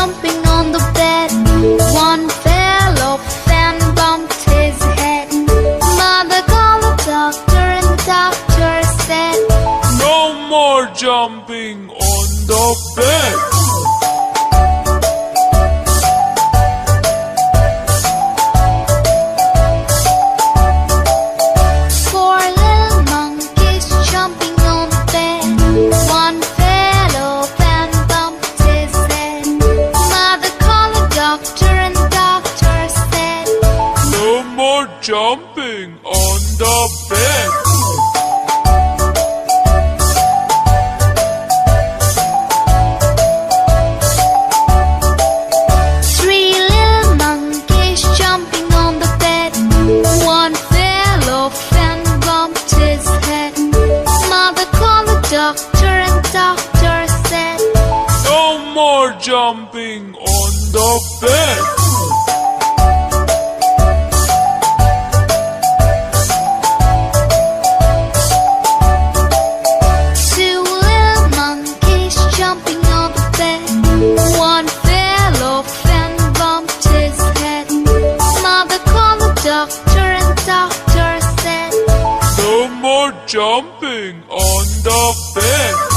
jumping on the bed. One fell off and bumped his head. Mother called the doctor and the doctor said, No more jumping on the bed. Four little monkeys jumping on the bed. One fell off and bumped his head. Mother called the doctor and the doctor said, No more jumping on the bed. Three little monkeys jumping on the bed. One fell off and bumped his head. Mother called the doctor and the doctor said, No more jumping on the bed. Two little monkeys jumping on the bed. One fell off and bumped his head. Mother called the doctor and the doctor said, No more jumping on the bed.